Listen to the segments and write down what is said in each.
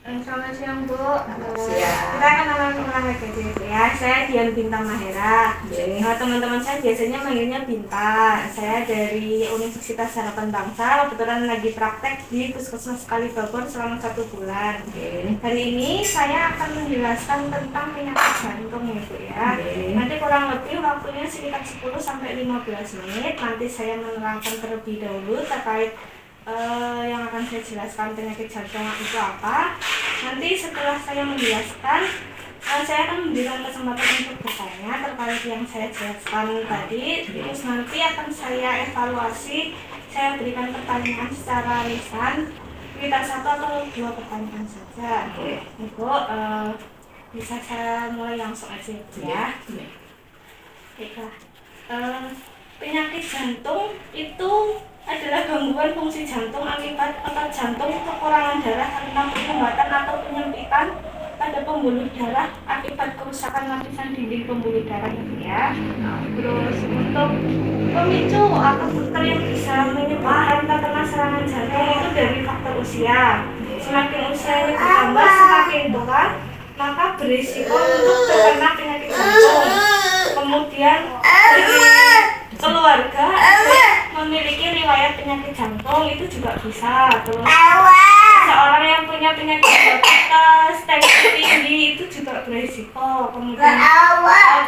Selamat siang Bu. Siang. Kita kenalan lagi Bu ya. Saya Dian Bintang Mahera. Teman-teman saya biasanya manggilnya Bintang. Saya dari Universitas Harapan Bangsa. Kebetulan lagi praktek di Puskesmas Kalibabor selama 1 bulan. Hari ini saya akan menjelaskan tentang penyakit jantung ya Bu ya. Nanti kurang lebih waktunya sekitar 10-15 menit. Nanti saya menerangkan terlebih dahulu terkait yang akan saya jelaskan penyakit jantung itu apa. Nanti setelah saya menjelaskan, saya akan memberikan kesempatan untuk bertanya terkait yang saya jelaskan tadi. Terus nanti akan saya evaluasi, saya berikan pertanyaan secara lisan, sekitar 1 atau 2 pertanyaan saja. Ibu, bisa saya mulai langsung aja ya. Baiklah. Penyakit jantung itu adalah gangguan fungsi jantung akibat otot jantung kekurangan darah karena penyumbatan atau penyempitan pada pembuluh darah akibat kerusakan lapisan dinding pembuluh darah itu ya. Terus untuk pemicu atau faktor yang bisa menyebabkan terkena serangan jantung itu dari faktor usia. Semakin usianya bertambah, semakin tua, maka berisiko untuk terkena penyakit jantung. Kemudian dari keluarga memiliki riwayat penyakit jantung itu juga bisa. Terus seorang yang punya penyakit diabetes, tensi tinggi itu juga berisiko. Kemudian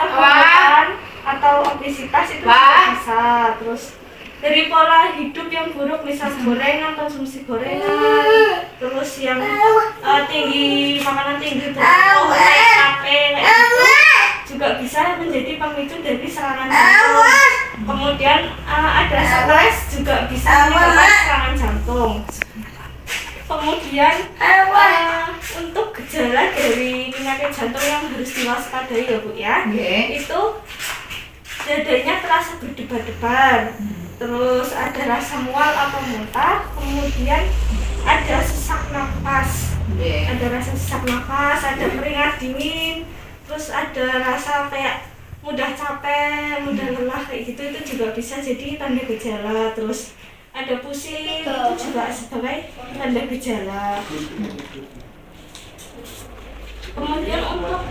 kebutuhan atau obesitas itu juga bisa. Terus dari pola hidup yang buruk, misal gorengan, konsumsi gorengan, terus yang tinggi, makanan tinggi berlemak, kayak gitu, juga bisa menjadi pemicu dari serangan jantung. Kemudian ada stres juga bisa menyebabkan serangan jantung. Kemudian untuk gejala dari penyakit jantung yang harus diwaspadai ya Bu ya, itu dadanya terasa berdebar-debar, terus ada rasa mual atau muntah, kemudian ada sesak napas, ada keringat dingin, terus ada rasa kayak mudah capek, mudah lelah kayak gitu, itu juga bisa jadi tanda gejala. Terus ada pusing, itu juga sebagai tanda gejala. Kemudian untuk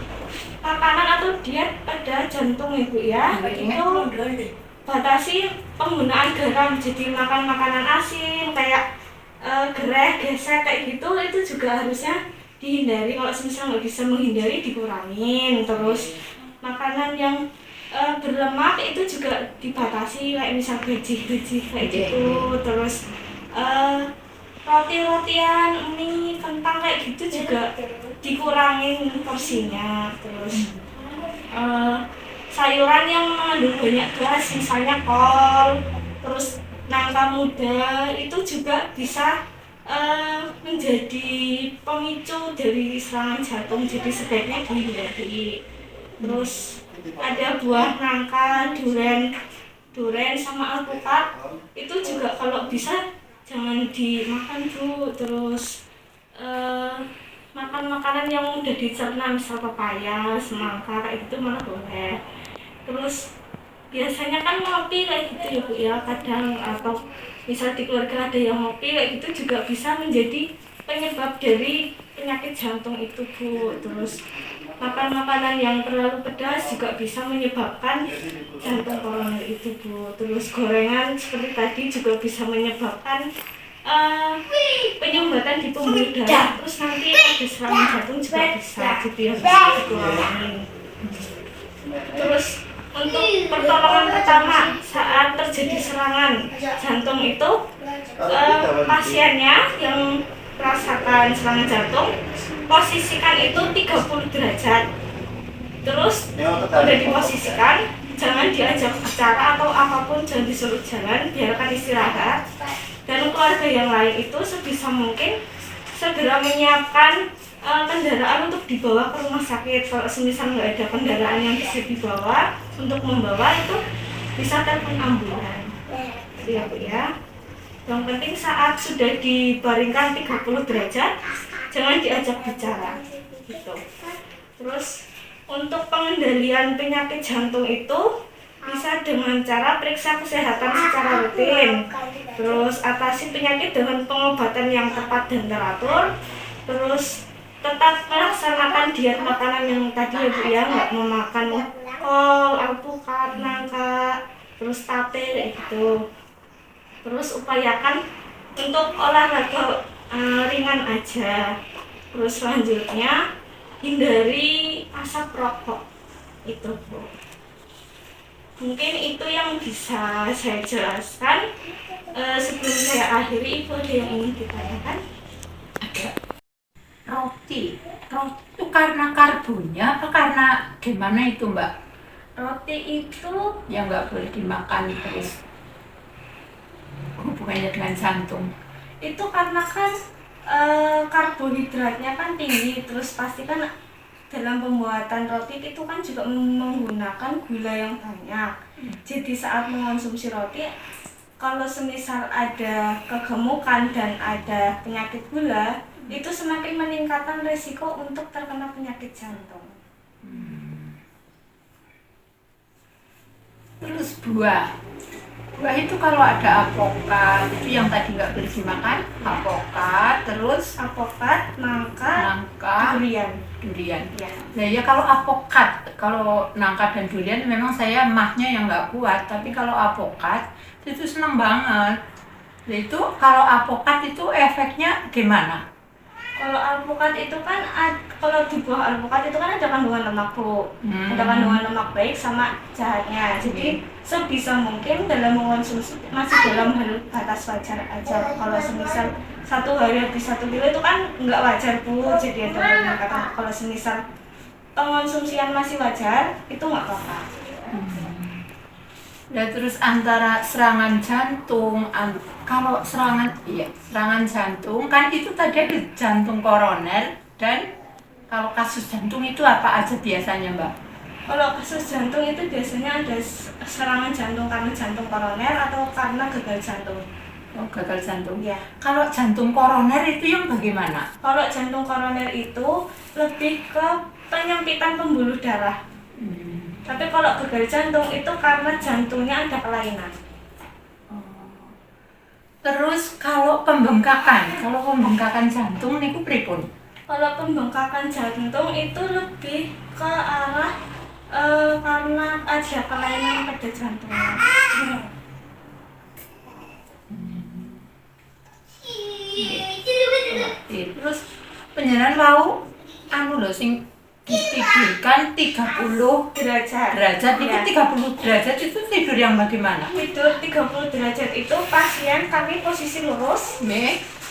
makanan atau diet pada jantung ya Bu ya, itu batasi penggunaan garam, jadi makan makanan asin kayak gereh, gesek kayak gitu, itu juga harusnya dihindari. Kalau misalnya nggak bisa menghindari, dikurangin. Terus makanan yang berlemak itu juga dibatasi, kayak misal gaji kayak gitu. Terus roti-rotian, mie, kentang kayak gitu juga dikurangin porsinya. Terus sayuran yang mengandung banyak gas, misalnya kol, terus nangka muda, itu juga bisa menjadi pemicu dari serangan jantung, jadi sebaiknya dihindari. Terus ada buah nangka, durian sama alpukat, itu juga kalau bisa jangan dimakan Bu. Terus makan makanan yang mudah dicerna, misal pepaya, semangka kayak gitu malah boleh. Terus biasanya kan ngopi kayak gitu ya Bu ya, kadang atau misal di keluarga ada yang ngopi kayak gitu juga bisa menjadi penyebab dari penyakit jantung itu Bu. Terus makan makanan yang terlalu pedas juga bisa menyebabkan jantung koroner itu Bu. Terus gorengan seperti tadi juga bisa menyebabkan penyumbatan di pembuluh darah, terus nanti ada serangan jantung juga bisa, jadi harus dikurangin. Terus untuk pertolongan pertama saat terjadi serangan jantung itu, pasiennya yang merasakan serangan jantung posisikan itu 30 derajat. Terus udah diposisikan, jangan diajak bicara atau apapun, jangan disuruh jalan, biarkan istirahat. Dan keluarga yang lain itu sebisa mungkin segera menyiapkan kendaraan untuk dibawa ke rumah sakit. Kalau semisal nggak ada kendaraan yang bisa dibawa untuk membawa, itu bisa telepon ambulan ya Bu ya. Yang penting saat sudah dibaringkan 30 derajat, jangan diajak bicara gitu. Terus untuk pengendalian penyakit jantung itu bisa dengan cara periksa kesehatan secara rutin, terus atasi penyakit dengan pengobatan yang tepat dan teratur, terus tetap melaksanakan diet makanan yang tadi ya Bu ya, nggak memakan kol, alpukat, nangka, terus tape kayak gitu. Terus upayakan untuk olahraga ringan aja. Terus selanjutnya hindari asap rokok itu Bu. Mungkin itu yang bisa saya jelaskan. Sebelum saya akhiri, Ibu ada yang ingin ditanyakan? Roti itu karena karbonnya apa karena gimana itu Mbak? Roti itu Yang nggak boleh dimakan terus hubungannya dengan jantung. itu karena kan karbohidratnya kan tinggi, terus pasti kan dalam pembuatan roti itu kan juga menggunakan gula yang banyak. Jadi saat mengonsumsi roti, kalau semisal ada kegemukan dan ada penyakit gula, itu semakin meningkatkan resiko untuk terkena penyakit jantung. Terus buah itu kalau ada apokat itu yang tadi nggak boleh dimakan, apokat, terus Apokat, nangka, durian. Ya. Nah ya kalau apokat, kalau nangka dan durian memang saya mahnya yang nggak kuat, tapi kalau apokat itu seneng banget. Nah itu kalau apokat itu efeknya gimana? Kalau alpukat itu kan kalau di buah alpukat itu kan ada kandungan lemak Bu. Ada kandungan lemak baik sama jahatnya. Jadi sebisa mungkin dalam mengonsumsi masih dalam batas wajar aja. Kalau semisal satu hari habis 1 kilo itu kan nggak wajar Bu. Jadi ada peningkatan. Kalau semisal pengonsumsian masih wajar itu nggak apa-apa. Ya terus antara serangan jantung, kalau serangan jantung kan itu tadi ada jantung koroner, dan kalau kasus jantung itu apa aja biasanya Mbak? Kalau kasus jantung itu biasanya ada serangan jantung karena jantung koroner atau karena gagal jantung. Oh, gagal jantung. Ya. Kalau jantung koroner itu yang bagaimana? Kalau jantung koroner itu lebih ke penyempitan pembuluh darah. Tapi kalau gagal jantung itu karena jantungnya ada kelainan. Terus kalau pembengkakan jantung niku pripun? Kalau pembengkakan jantung itu lebih ke arah karena ada kelainan pada jantungnya. Terus penyeran lauk sing ditidurkan 30 derajat. Itu Ya. 30 derajat itu tidur yang bagaimana? Tidur 30 derajat itu pasien kami posisi lurus.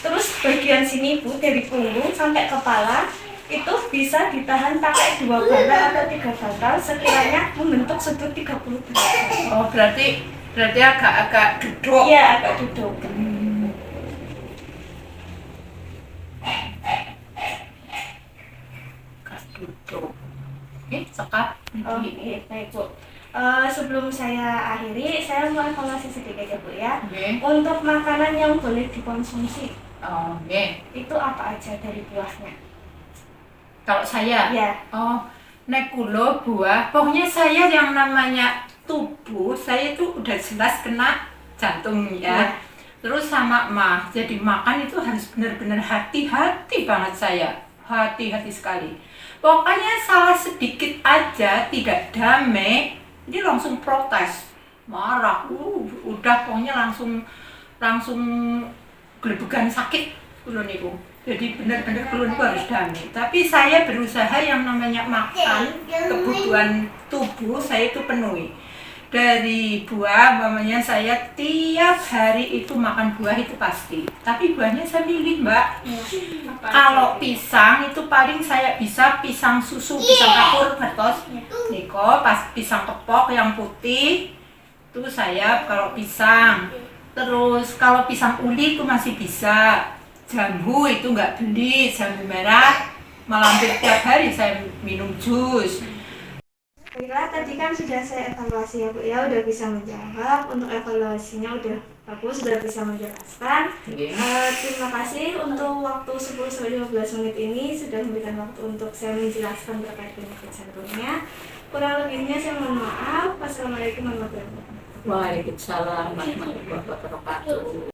Terus bagian sini Bu, dari punggung sampai kepala itu bisa ditahan pakai 2 bantal atau 3 bantal sekiranya membentuk sudut 30 derajat. Oh, berarti agak duduk. Iya, agak duduk. Sekap. Oke, baik Bu. Sebelum saya akhiri, saya mau evaluasi sedikit ya Bu ya. Untuk makanan yang boleh dikonsumsi, itu apa aja dari buahnya? Kalau saya? Ya. Nek kula buah, pokoknya saya yang namanya tubuh, saya itu udah jelas kena jantung ya. Terus sama mah, jadi makan itu harus benar-benar hati-hati banget saya. Hati-hati sekali. Pokoknya salah sedikit aja tidak damai, ini langsung protes, marah, udah pokoknya langsung gelebegan sakit kulon niku. Jadi benar-benar kulon niku harus damai. Tapi saya berusaha yang namanya makan, kebutuhan tubuh saya itu penuhi. Dari buah, umpamanya saya tiap hari itu makan buah itu pasti. Tapi buahnya saya milih Mbak. Kalau pisang itu paling saya bisa pisang susu, pisang kapur, bertos. Niko pas pisang kepok yang putih itu saya kalau pisang. Terus kalau pisang uli itu masih bisa. Jambu itu nggak beli, jambu merah. Malah hampir tiap hari saya minum jus. Baiklah, tadi kan sudah saya evaluasi ya Bu ya, udah bisa menjawab. Untuk evaluasinya udah bagus, sudah bisa menjelaskan. Terima kasih untuk waktu 10-15 menit ini sudah memberikan waktu untuk saya menjelaskan terkait penyakit jantungnya. Kurang lebihnya saya mohon maaf. Wassalamualaikum warahmatullahi wabarakatuh. Waalaikumsalam warahmatullahi wabarakatuh.